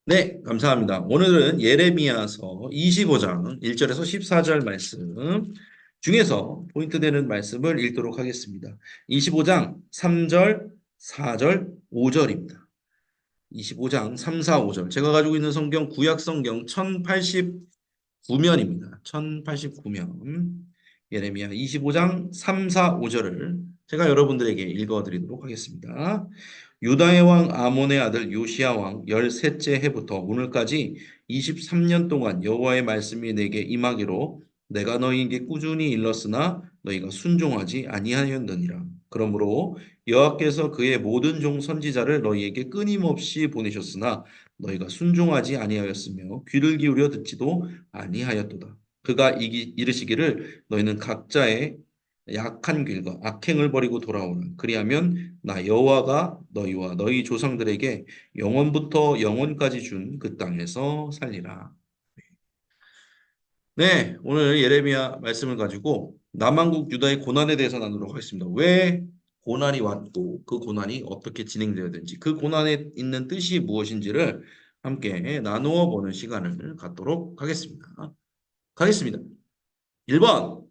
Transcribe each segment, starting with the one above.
네, 감사합니다. 오늘은 예레미야서 25장 1절에서 14절 말씀 중에서 포인트 되는 말씀을 읽도록 하겠습니다. 25장 3절, 4절, 5절입니다. 25장 3, 4, 5절. 제가 가지고 있는 성경 구약 성경 1089면입니다. 1089면. 예레미야 25장 3, 4, 5절을 제가 여러분들에게 읽어 드리도록 하겠습니다. 유다의 왕 아몬의 아들 요시야 왕 13째 해부터 오늘까지 23년 동안 여호와의 말씀이 내게 임하기로 내가 너희에게 꾸준히 일렀으나 너희가 순종하지 아니하였느니라. 그러므로 여호와께서 그의 모든 종 선지자를 너희에게 끊임없이 보내셨으나 너희가 순종하지 아니하였으며 귀를 기울여 듣지도 아니하였도다. 그가 이르시기를 너희는 각자의 약한 길과 악행을 버리고 돌아오라. 그리하면 나 여호와가 너희와 너희 조상들에게 영원부터 영원까지 준 그 땅에서 살리라. 네, 오늘 예레미야 말씀을 가지고 남한국 유다의 고난에 대해서 나누도록 하겠습니다. 왜 고난이 왔고 그 고난이 어떻게 진행되어야 되는지 그 고난에 있는 뜻이 무엇인지를 함께 나누어 보는 시간을 갖도록 하겠습니다. 가겠습니다. 1번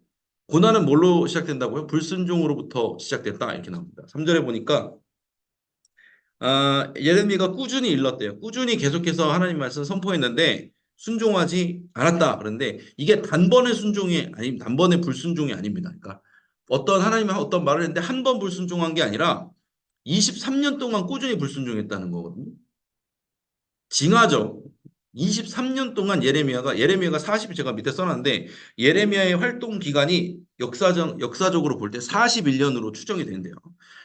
고난은 뭘로 시작된다고요? 불순종으로부터 시작됐다 이렇게 나옵니다. 3절에 보니까 예레미야가 꾸준히 일렀대요. 꾸준히 계속해서 하나님 말씀 선포했는데 순종하지 않았다. 그런데 이게 단번에 순종이 아니 단번에 불순종이 아닙니다. 그러니까 어떤 하나님이 어떤 말을 했는데 한 번 불순종한 게 아니라 23년 동안 꾸준히 불순종했다는 거거든요. 징하죠. 23년 동안 예레미야가 40이 제가 밑에 써놨는데 예레미야의 활동 기간이 역사적으로 볼 때 41년으로 추정이 된대요.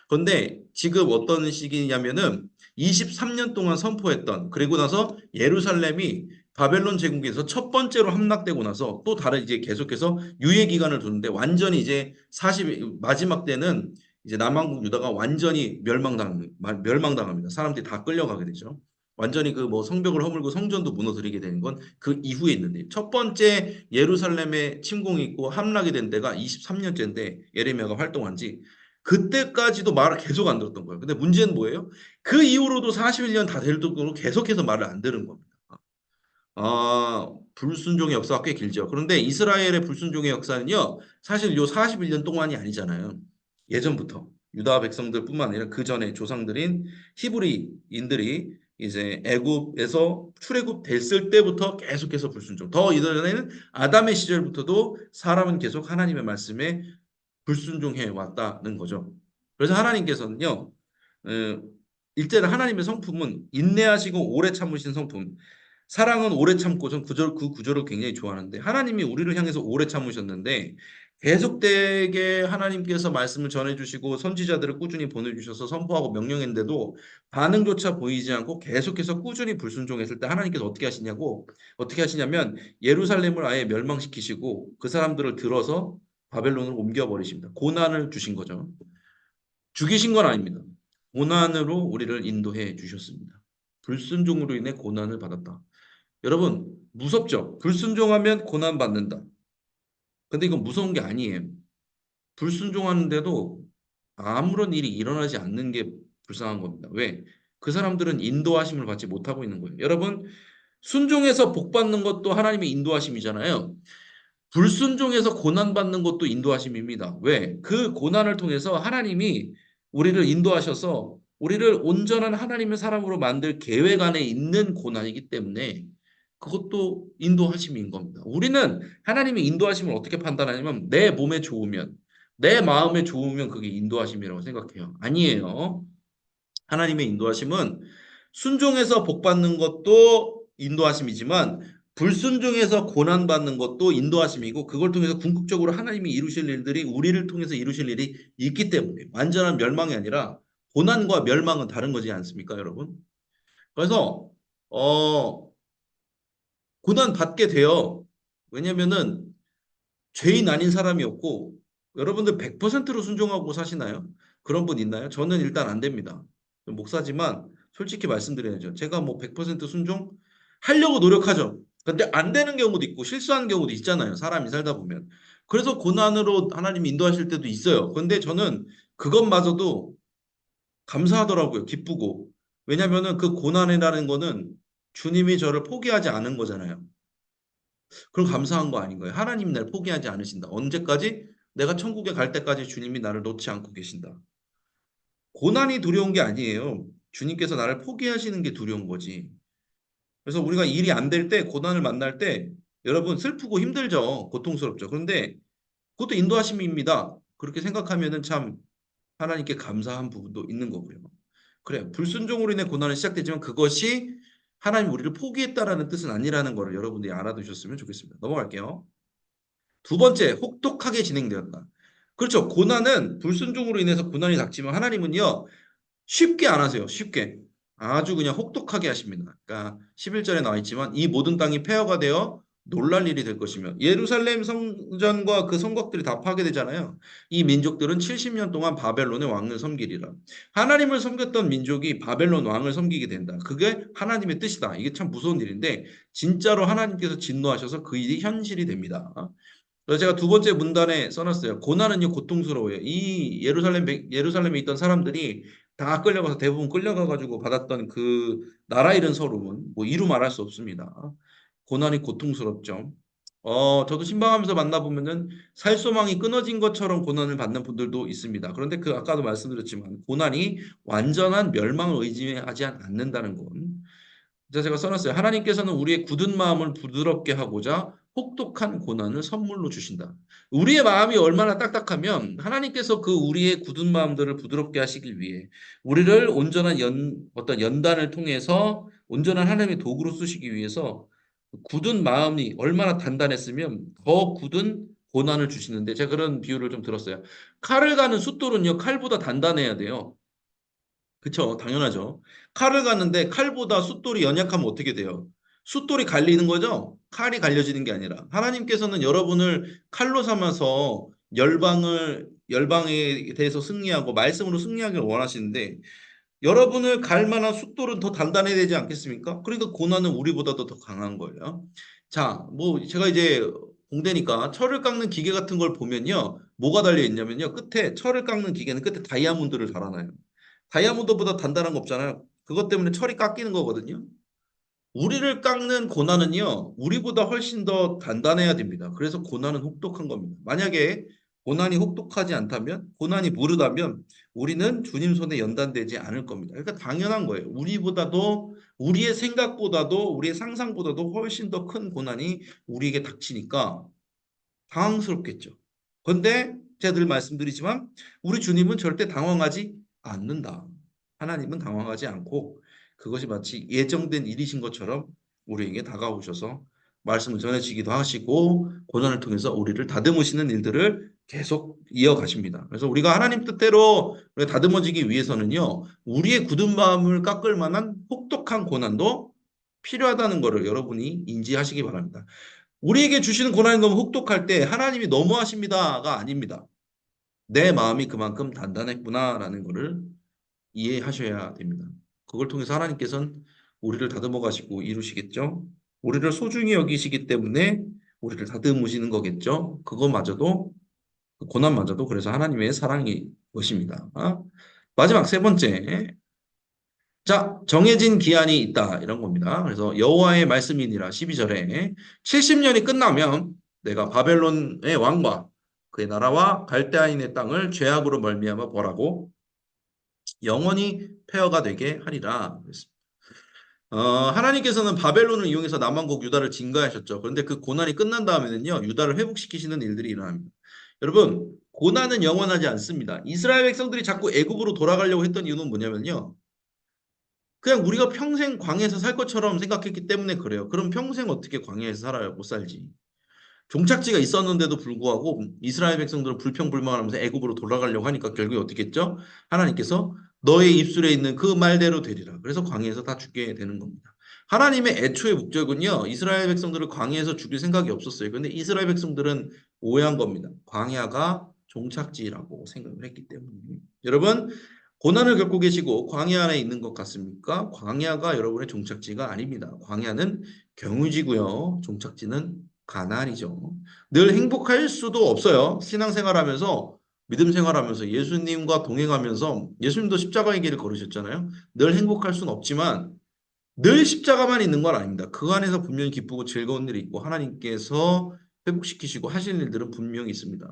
그런데 지금 어떤 시기냐면은 23년 동안 선포했던 그리고 나서 예루살렘이 바벨론 제국에서 첫 번째로 함락되고 나서 또 다른 이제 계속해서 유예 기간을 두는데 완전히 이제 40 마지막 때는 이제 남왕국 유다가 완전히 멸망당합니다. 사람들이 다 끌려가게 되죠. 완전히 그 뭐 성벽을 허물고 성전도 무너뜨리게 되는 건 그 이후에 있는데 첫 번째 예루살렘에 침공이 있고 함락이 된 때가 23년째인데 예레미야가 활동한 지 그때까지도 말을 계속 안 들었던 거예요. 근데 문제는 뭐예요? 그 이후로도 41년 다 될 정도로 계속해서 말을 안 들은 겁니다. 불순종의 역사가 꽤 길죠. 그런데 이스라엘의 불순종의 역사는요, 사실 요 41년 동안이 아니잖아요. 예전부터 유다 백성들뿐만 아니라 그 전에 조상들인 히브리인들이 이제 애굽에서 출애굽 됐을 때부터 계속해서 불순종. 더 이전에는 아담의 시절부터도 사람은 계속 하나님의 말씀에 불순종해 왔다는 거죠. 그래서 하나님께서는요, 어, 일제는 하나님의 성품은 인내하시고 오래 참으신 성품. 사랑은 오래 참고 전 그 구절을 굉장히 좋아하는데 하나님이 우리를 향해서 오래 참으셨는데 계속되게 하나님께서 말씀을 전해주시고 선지자들을 꾸준히 보내주셔서 선포하고 명령했는데도 반응조차 보이지 않고 계속해서 꾸준히 불순종했을 때 하나님께서 어떻게 하시냐면 예루살렘을 아예 멸망시키시고 그 사람들을 들어서 바벨론으로 옮겨버리십니다. 고난을 주신 거죠. 죽이신 건 아닙니다. 고난으로 우리를 인도해 주셨습니다. 불순종으로 인해 고난을 받았다. 여러분, 무섭죠? 불순종하면 고난 받는다. 근데 이건 무서운 게 아니에요. 불순종하는데도 아무런 일이 일어나지 않는 게 불쌍한 겁니다. 왜? 그 사람들은 인도하심을 받지 못하고 있는 거예요. 여러분, 순종해서 복 받는 것도 하나님의 인도하심이잖아요. 불순종해서 고난받는 것도 인도하심입니다. 왜? 그 고난을 통해서 하나님이 우리를 인도하셔서 우리를 온전한 하나님의 사람으로 만들 계획 안에 있는 고난이기 때문에 그것도 인도하심인 겁니다. 우리는 하나님의 인도하심을 어떻게 판단하냐면 내 몸에 좋으면, 내 마음에 좋으면 그게 인도하심이라고 생각해요. 아니에요. 하나님의 인도하심은 순종해서 복 받는 것도 인도하심이지만 불순종해서 고난 받는 것도 인도하심이고 그걸 통해서 궁극적으로 하나님이 이루실 일들이 우리를 통해서 이루실 일이 있기 때문에 완전한 멸망이 아니라 고난과 멸망은 다른 거지 않습니까, 여러분? 그래서 어 고난 받게 돼요. 왜냐면은 죄인 아닌 사람이 없고 여러분들 100%로 순종하고 사시나요? 그런 분 있나요? 저는 일단 안 됩니다. 목사지만 솔직히 말씀드려야죠. 제가 뭐 100% 순종 하려고 노력하죠. 근데 안 되는 경우도 있고 실수하는 경우도 있잖아요. 사람이 살다 보면. 그래서 고난으로 하나님 인도하실 때도 있어요. 근데 저는 그것마저도 감사하더라고요. 기쁘고. 왜냐면은 그 고난이라는 거는 주님이 저를 포기하지 않은 거잖아요. 그럼 감사한 거 아닌가요? 하나님이 나를 포기하지 않으신다. 언제까지? 내가 천국에 갈 때까지 주님이 나를 놓지 않고 계신다. 고난이 두려운 게 아니에요. 주님께서 나를 포기하시는 게 두려운 거지. 그래서 우리가 일이 안 될 때, 고난을 만날 때, 여러분 슬프고 힘들죠. 고통스럽죠. 그런데 그것도 인도하심입니다. 그렇게 생각하면은 참 하나님께 감사한 부분도 있는 거고요. 그래, 불순종으로 인해 고난이 시작되지만 그것이 하나님 우리를 포기했다라는 뜻은 아니라는 거를 여러분들이 알아두셨으면 좋겠습니다. 넘어갈게요. 두 번째, 혹독하게 진행되었다. 그렇죠. 고난은 불순종으로 인해서 고난이 닥치면 하나님은요, 쉽게 안 하세요. 쉽게. 아주 그냥 혹독하게 하십니다. 그러니까 11절에 나와 있지만 이 모든 땅이 폐허가 되어 놀랄 일이 될 것이며 예루살렘 성전과 그 성곽들이 다 파괴되잖아요. 이 민족들은 70년 동안 바벨론의 왕을 섬기리라. 하나님을 섬겼던 민족이 바벨론 왕을 섬기게 된다. 그게 하나님의 뜻이다. 이게 참 무서운 일인데 진짜로 하나님께서 진노하셔서 그 일이 현실이 됩니다. 그래서 제가 두 번째 문단에 써놨어요. 고난은요 고통스러워요. 이 예루살렘에 있던 사람들이 다 끌려가서 대부분 끌려가가지고 받았던 그 나라 잃은 서름은 뭐 이루 말할 수 없습니다. 고난이 고통스럽죠. 저도 신방하면서 만나보면은 살소망이 끊어진 것처럼 고난을 받는 분들도 있습니다. 그런데 그 아까도 말씀드렸지만 고난이 완전한 멸망을 의지하지 않는다는 건 그래서 제가 써놨어요. 하나님께서는 우리의 굳은 마음을 부드럽게 하고자 혹독한 고난을 선물로 주신다. 우리의 마음이 얼마나 딱딱하면 하나님께서 그 우리의 굳은 마음들을 부드럽게 하시길 위해 우리를 온전한 어떤 연단을 통해서 온전한 하나님의 도구로 쓰시기 위해서 굳은 마음이 얼마나 단단했으면 더 굳은 고난을 주시는데 제가 그런 비유를 좀 들었어요. 칼을 가는 숫돌은요, 칼보다 단단해야 돼요. 그쵸, 당연하죠. 칼을 갔는데 칼보다 숫돌이 연약하면 어떻게 돼요? 숫돌이 갈리는 거죠? 칼이 갈려지는 게 아니라 하나님께서는 여러분을 칼로 삼아서 열방에 대해서 승리하고 말씀으로 승리하기를 원하시는데 여러분을 갈 만한 숫돌은 더 단단해야 되지 않겠습니까? 그러니까 고난은 우리보다도 더 강한 거예요. 자, 뭐 제가 이제 공대니까 철을 깎는 기계 같은 걸 보면요. 뭐가 달려 있냐면요. 끝에 철을 깎는 기계는 끝에 다이아몬드를 달아놔요. 다이아몬드보다 단단한 거 없잖아요. 그것 때문에 철이 깎이는 거거든요. 우리를 깎는 고난은요, 우리보다 훨씬 더 단단해야 됩니다. 그래서 고난은 혹독한 겁니다. 만약에 고난이 혹독하지 않다면, 고난이 무르다면, 우리는 주님 손에 연단되지 않을 겁니다. 그러니까 당연한 거예요. 우리보다도, 우리의 생각보다도, 우리의 상상보다도 훨씬 더 큰 고난이 우리에게 닥치니까 당황스럽겠죠. 그런데 제가 늘 말씀드리지만, 우리 주님은 절대 당황하지 않는다. 하나님은 당황하지 않고, 그것이 마치 예정된 일이신 것처럼 우리에게 다가오셔서 말씀을 전해주기도 하시고 고난을 통해서 우리를 다듬으시는 일들을 계속 이어가십니다. 그래서 우리가 하나님 뜻대로 우리가 다듬어지기 위해서는요, 우리의 굳은 마음을 깎을 만한 혹독한 고난도 필요하다는 것을 여러분이 인지하시기 바랍니다. 우리에게 주시는 고난이 너무 혹독할 때 하나님이 너무하십니다가 아닙니다. 내 마음이 그만큼 단단했구나라는 것을 이해하셔야 됩니다. 그걸 통해서 하나님께서는 우리를 다듬어 가시고 이루시겠죠. 우리를 소중히 여기시기 때문에 우리를 다듬으시는 거겠죠. 그것마저도 그 고난마저도 그래서 하나님의 사랑이 것입니다. 마지막 세 번째. 자, 정해진 기한이 있다 이런 겁니다. 그래서 여호와의 말씀이니라 12절에 70년이 끝나면 내가 바벨론의 왕과 그의 나라와 갈대아인의 땅을 죄악으로 멀미하며 벌하고 영원히 폐허가 되게 하리라. 하나님께서는 바벨론을 이용해서 남왕국 유다를 진거하셨죠. 그런데 그 고난이 끝난 다음에는요, 유다를 회복시키시는 일들이 일어납니다. 여러분, 고난은 영원하지 않습니다. 이스라엘 백성들이 자꾸 애굽으로 돌아가려고 했던 이유는 뭐냐면요. 그냥 우리가 평생 광야에서 살 것처럼 생각했기 때문에 그래요. 그럼 평생 어떻게 광야에서 살아요? 못 살지. 종착지가 있었는데도 불구하고 이스라엘 백성들은 불평불만하면서 애굽으로 돌아가려고 하니까 결국에 어떻게 했죠? 하나님께서 너의 입술에 있는 그 말대로 되리라. 그래서 광야에서 다 죽게 되는 겁니다. 하나님의 애초의 목적은요. 이스라엘 백성들을 광야에서 죽일 생각이 없었어요. 그런데 이스라엘 백성들은 오해한 겁니다. 광야가 종착지라고 생각을 했기 때문에. 여러분, 고난을 겪고 계시고 광야 안에 있는 것 같습니까? 광야가 여러분의 종착지가 아닙니다. 광야는 경유지고요. 종착지는 가난이죠. 늘 행복할 수도 없어요. 신앙생활하면서 믿음 생활하면서 예수님과 동행하면서 예수님도 십자가의 길을 걸으셨잖아요. 늘 행복할 수는 없지만 늘 십자가만 있는 건 아닙니다. 그 안에서 분명히 기쁘고 즐거운 일이 있고 하나님께서 회복시키시고 하실 일들은 분명히 있습니다.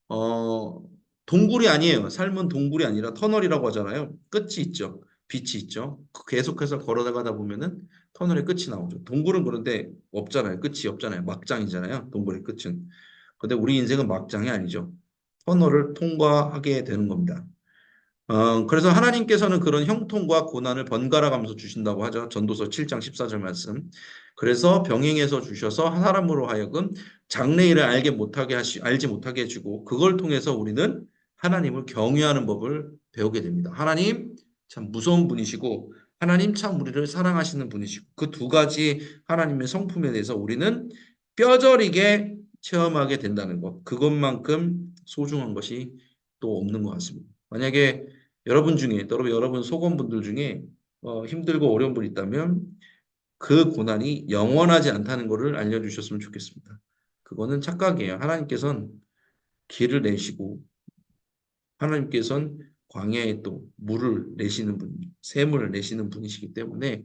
어, 동굴이 아니에요. 삶은 동굴이 아니라 터널이라고 하잖아요. 끝이 있죠. 빛이 있죠. 계속해서 걸어가다 보면은 터널의 끝이 나오죠. 동굴은 그런데 없잖아요. 끝이 없잖아요. 막장이잖아요. 동굴의 끝은. 근데 우리 인생은 막장이 아니죠. 터널을 통과하게 되는 겁니다. 그래서 하나님께서는 그런 형통과 고난을 번갈아 가면서 주신다고 하죠. 전도서 7장 14절 말씀. 그래서 병행해서 주셔서 사람으로 하여금 장래일을 알지 못하게 해주고 그걸 통해서 우리는 하나님을 경외하는 법을 배우게 됩니다. 하나님 참 무서운 분이시고 하나님 참 우리를 사랑하시는 분이시고 그 두 가지 하나님의 성품에 대해서 우리는 뼈저리게 체험하게 된다는 것. 그것만큼 소중한 것이 또 없는 것 같습니다. 만약에 여러분 중에, 여러분 속원분들 중에 힘들고 어려운 분 있다면 그 고난이 영원하지 않다는 것을 알려주셨으면 좋겠습니다. 그거는 착각이에요. 하나님께서는 길을 내시고 하나님께서는 광야에 또 물을 내시는 분, 샘을 내시는 분이시기 때문에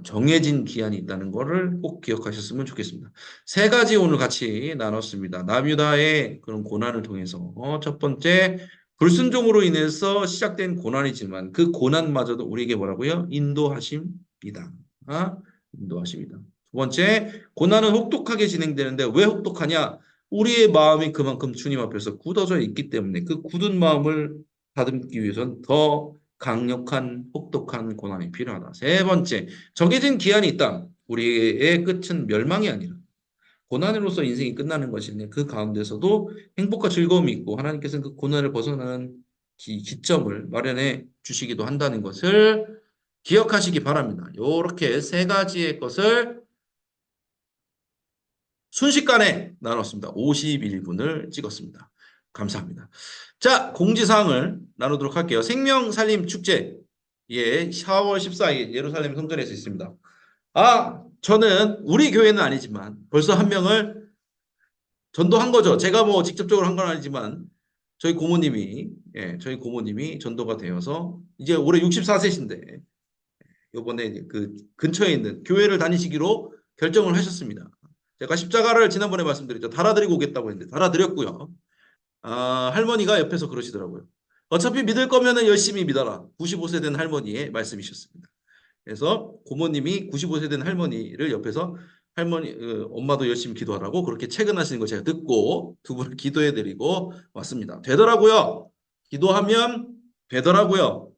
정해진 기한이 있다는 것을 꼭 기억하셨으면 좋겠습니다. 세 가지 오늘 같이 나눴습니다. 나뮤다의 그런 고난을 통해서 첫 번째 불순종으로 인해서 시작된 고난이지만 그 고난마저도 우리에게 뭐라고요? 인도하심이다. 아, 인도하심이다. 두 번째 고난은 혹독하게 진행되는데 왜 혹독하냐? 우리의 마음이 그만큼 주님 앞에서 굳어져 있기 때문에 그 굳은 마음을 다듬기 위해서는 더 강력한 혹독한 고난이 필요하다. 세 번째, 정해진 기한이 있다. 우리의 끝은 멸망이 아니라 고난으로서 인생이 끝나는 것인데 그 가운데서도 행복과 즐거움이 있고 하나님께서는 그 고난을 벗어나는 기점을 마련해 주시기도 한다는 것을 기억하시기 바랍니다. 이렇게 세 가지의 것을 순식간에 나눴습니다. 51분을 찍었습니다. 감사합니다. 자, 공지사항을 나누도록 할게요. 생명살림 축제. 예, 4월 14일 예루살렘 성전에서 있습니다. 저는 우리 교회는 아니지만 벌써 한 명을 전도한 거죠. 제가 뭐 직접적으로 한 건 아니지만 저희 고모님이 전도가 되어서 이제 올해 64세신데 요번에 그 근처에 있는 교회를 다니시기로 결정을 하셨습니다. 제가 십자가를 지난번에 말씀드렸죠. 달아드리고 오겠다고 했는데 달아드렸고요. 할머니가 옆에서 그러시더라고요. 어차피 믿을 거면은 열심히 믿어라. 95세 된 할머니의 말씀이셨습니다. 그래서 고모님이 95세 된 할머니를 옆에서 엄마도 열심히 기도하라고 그렇게 체근하시는 거 제가 듣고 두 분을 기도해드리고 왔습니다. 되더라고요. 기도하면 되더라고요.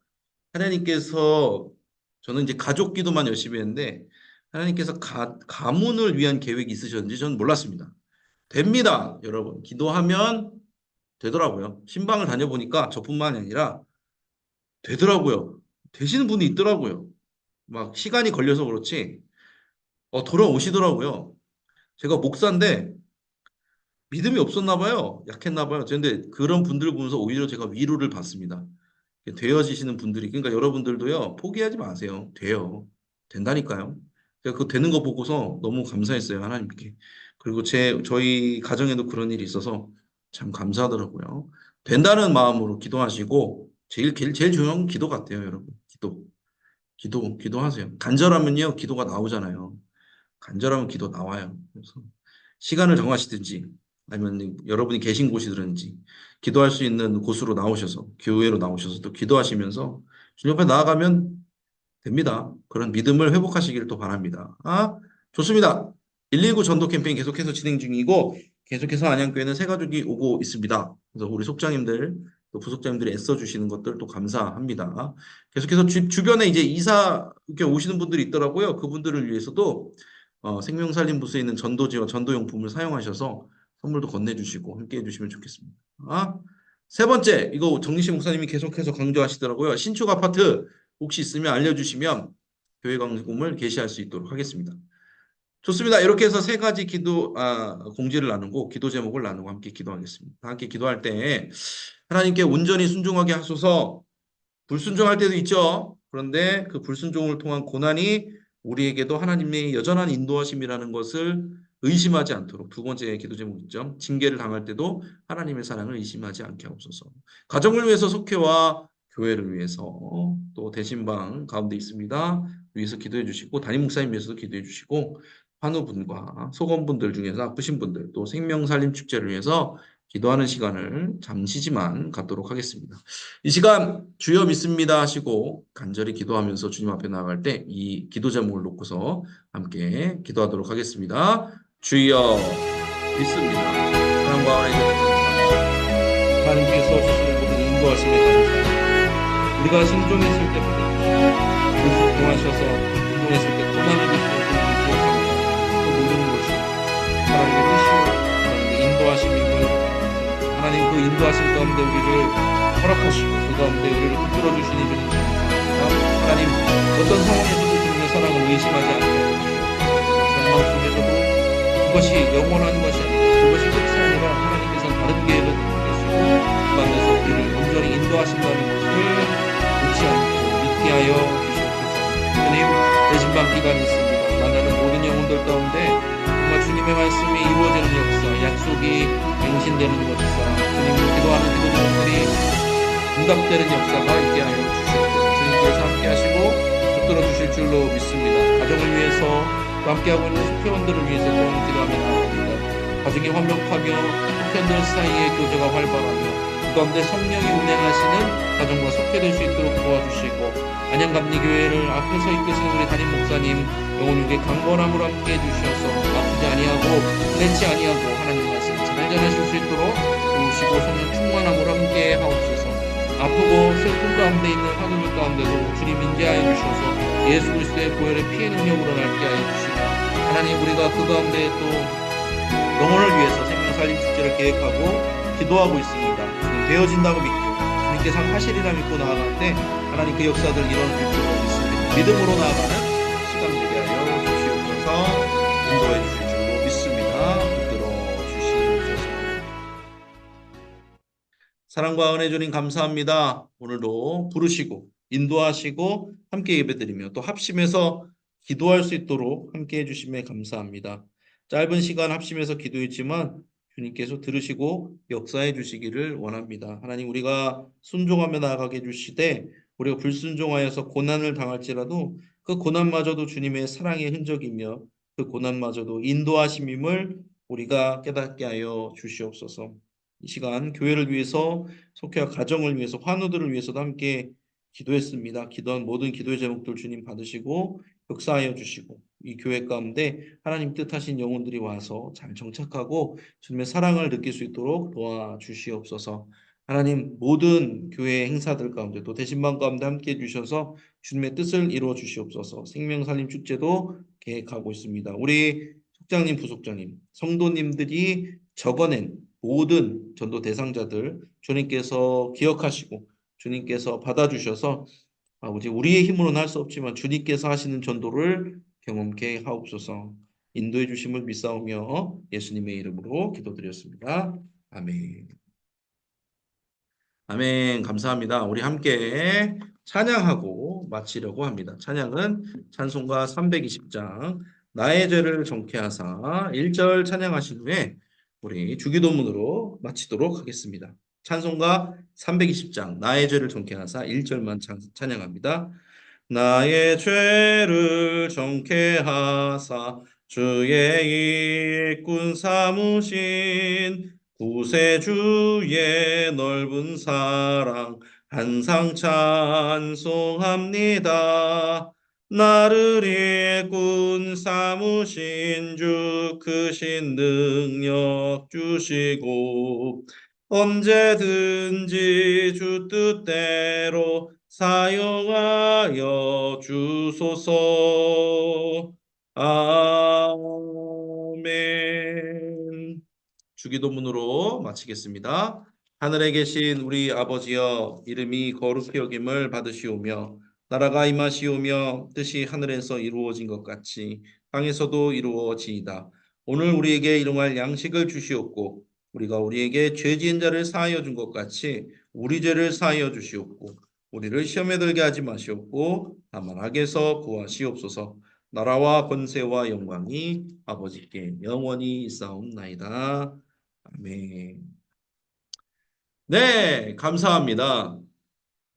하나님께서 저는 이제 가족 기도만 열심히 했는데 하나님께서 가문을 위한 계획이 있으셨는지 저는 몰랐습니다. 됩니다, 여러분. 기도하면 되더라고요. 신방을 다녀보니까 저뿐만이 아니라 되더라고요. 되시는 분이 있더라고요. 막 시간이 걸려서 그렇지 돌아오시더라고요. 제가 목사인데 믿음이 없었나 봐요. 약했나 봐요. 그런데 그런 분들 보면서 오히려 제가 위로를 받습니다. 되어지시는 분들이 그러니까 여러분들도요 포기하지 마세요. 돼요. 된다니까요. 제가 그 되는 거 보고서 너무 감사했어요 하나님께. 그리고 저희 가정에도 그런 일이 있어서 참 감사하더라고요. 된다는 마음으로 기도하시고 제일 중요한 건 기도 같아요 여러분. 기도하세요. 간절하면요 기도가 나오잖아요. 간절하면 기도 나와요. 그래서 시간을 정하시든지 아니면 여러분이 계신 곳이든지 기도할 수 있는 곳으로 나오셔서 교회로 나오셔서 또 기도하시면서 주님 앞에 나아가면 됩니다. 그런 믿음을 회복하시기를 또 바랍니다. 좋습니다. 119 전도 캠페인 계속해서 진행 중이고 계속해서 안양교회는 새 가족이 오고 있습니다. 그래서 우리 속장님들 또 부속장님들이 애써주시는 것들 또 감사합니다. 계속해서 주변에 이제 이사 이렇게 오시는 분들이 있더라고요. 그분들을 위해서도 생명살림부스에 있는 전도지와 전도용품을 사용하셔서 선물도 건네주시고 함께 해주시면 좋겠습니다. 세 번째, 이거 정리식 목사님이 계속해서 강조하시더라고요. 신축 아파트 혹시 있으면 알려주시면 교회 강금을 게시할 수 있도록 하겠습니다. 좋습니다. 이렇게 해서 세 가지 공지를 나누고 기도 제목을 나누고 함께 기도하겠습니다. 함께 기도할 때 하나님께 온전히 순종하게 하소서. 불순종할 때도 있죠. 그런데 그 불순종을 통한 고난이 우리에게도 하나님의 여전한 인도하심이라는 것을 의심하지 않도록 두 번째 기도 제목 있죠. 징계를 당할 때도 하나님의 사랑을 의심하지 않게 하옵소서. 가정을 위해서 속회와 교회를 위해서 또 대신방 가운데 있습니다. 위해서 기도해 주시고 담임 목사님 위해서도 기도해 주시고 환우분과 소건분들 중에서 아프신 분들 또 생명살림 축제를 위해서 기도하는 시간을 잠시지만 갖도록 하겠습니다. 이 시간 주여 믿습니다 하시고 간절히 기도하면서 주님 앞에 나아갈 때 이 기도 제목을 놓고서 함께 기도하도록 하겠습니다. 주여 믿습니다. 사랑과 은혜 하나님께서 주시는 모든 인도하심에 감사합니다. 우리가 순종했을 때부터 순종하셔서 순종했을 때 고난을 주시는 주님을 기억합니다. 그 모든 것이 하나님의 뜻이요 하나님의 인도하심임을 하나님 그 인도하심 가운데 우리를 허락하시고 그 가운데 우리를 붙들어 주시니 주님 감사합니다. 하나님 어떤 상황에서도 주님의 사랑을 의심하지 않게 해주시옵소서. 절망 속에서도 그것이 영원한 것이 아니라 그것이 끝이 아니라 하나님께서 다른 계획을 갖고 계시고 그 안에서 우리를 온전히 인도하신다는 것을 놓지 않고 믿게 하여 주시옵소서. 주님 내신방 기간이 있습니다. 만나는 모든 영혼들 가운데 정말 주님의 말씀이 이루어지는 역사, 약속이 갱신되는 역사, 주님을 기도하는 기도들이 응답되는 역사가 있게 하여 주시옵소서. 주님께서 함께 하시고 붙들어 주실 줄로 믿습니다. 가정을 위해서 또 함께하고 있는 속회원들을 위해서 또한 기도하며 나아갑니다. 가정이 화목하며 속회원들 사이의 교제가 활발하며 그 가운데 성령이 운행하시는 가정과 속회될 수 있도록 도와주시고 안양감리교회를 앞에서 이끄시는 우리 담임 목사님 영혼육의 강건함으로 함께 해주셔서 아프지 아니하고 흔치 아니하고 하나님 말씀 잘 전하실 수 있도록 도우시고 성령 충만함으로 함께 하옵소서. 아프고 슬픔 가운데 있는 하늘들 가운데도 주님 인재하여 주셔서 예수 그리스도의 보혈의 피의 능력으로 낫게 하여 주시고 하나님 우리가 그 가운데 또 영혼을 위해서 생명살림 축제를 계획하고 기도하고 있습니다. 주님 되어진다고 믿고 주님께서 하시리라 믿고 나아갈 때 하나님 그 역사들 이뤄낼 줄로 믿습니다. 믿음으로 나아가는 시간 되게 하여 주시옵소서. 인도해 주실 줄로 믿습니다. 붙들어 주시옵소서. 사랑과 은혜 주님 감사합니다. 오늘도 부르시고 인도하시고 함께 예배드리며 또 합심해서 기도할 수 있도록 함께 해주심에 감사합니다. 짧은 시간 합심해서 기도했지만 주님께서 들으시고 역사해 주시기를 원합니다. 하나님 우리가 순종하며 나아가게 해주시되 우리가 불순종하여서 고난을 당할지라도 그 고난마저도 주님의 사랑의 흔적이며 그 고난마저도 인도하심임을 우리가 깨닫게 하여 주시옵소서. 이 시간 교회를 위해서 속회와 가정을 위해서 환우들을 위해서도 함께 기도했습니다. 기도한 모든 기도의 제목들 주님 받으시고 역사하여 주시고 이 교회 가운데 하나님 뜻하신 영혼들이 와서 잘 정착하고 주님의 사랑을 느낄 수 있도록 도와주시옵소서. 하나님 모든 교회 행사들 가운데 또 대신방 가운데 함께 해주셔서 주님의 뜻을 이루어 주시옵소서. 생명살림 축제도 계획하고 있습니다. 우리 속장님 부속장님 성도님들이 적어낸 모든 전도 대상자들 주님께서 기억하시고 주님께서 받아주셔서 아버지 우리의 힘으로는 할 수 없지만 주님께서 하시는 전도를 경험케 하옵소서. 인도해 주심을 믿사오며 예수님의 이름으로 기도드렸습니다. 아멘. 아멘. 감사합니다. 우리 함께 찬양하고 마치려고 합니다. 찬양은 찬송가 320장 나의 죄를 정케 하사 1절 찬양하신 후에 우리 주기도문으로 마치도록 하겠습니다. 찬송가 320장 나의 죄를 정케 하사 1절만 찬양합니다. 나의 죄를 정케 하사 주의 일꾼 삼으신 구세주의 넓은 사랑 항상 찬송합니다. 나를 일꾼 삼으신 주 크신 능력 주시고 언제든지 주 뜻대로 사용하여 주소서. 아멘. 주기도문으로 마치겠습니다. 하늘에 계신 우리 아버지여 이름이 거룩히 여김을 받으시오며 나라가 임하시오며 뜻이 하늘에서 이루어진 것 같이 땅에서도 이루어지이다. 오늘 우리에게 일용할 양식을 주시옵고 우리가 우리에게 죄 지은 자를 사하여 준 것 같이 우리 죄를 사하여 주시옵고 우리를 시험에 들게 하지 마시옵고 다만 악에서 구하시옵소서. 나라와 권세와 영광이 아버지께 영원히 있사옵나이다. 아멘. 네, 감사합니다.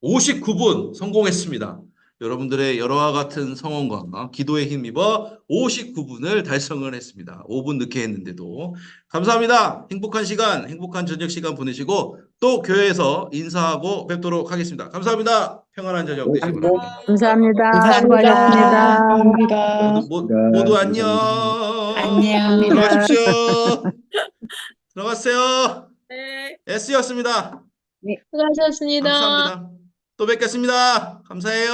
59분 성공했습니다. 여러분들의 열화와 같은 성원과 기도에 힘입어 59분을 달성을 했습니다. 5분 늦게 했는데도. 감사합니다. 행복한 시간, 행복한 저녁 시간 보내시고 또 교회에서 인사하고 뵙도록 하겠습니다. 감사합니다. 평안한 저녁 되시기 바랍니다. 감사합니다. 감사합니다. 수고하셨습니다. 감사합니다. 모두 안녕. 안녕. 들어가십시오. 들어가세요. 네, S였습니다. 수고하셨습니다. 감사합니다. 또 뵙겠습니다. 감사해요.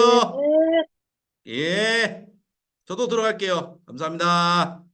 네. 예. 저도 들어갈게요. 감사합니다.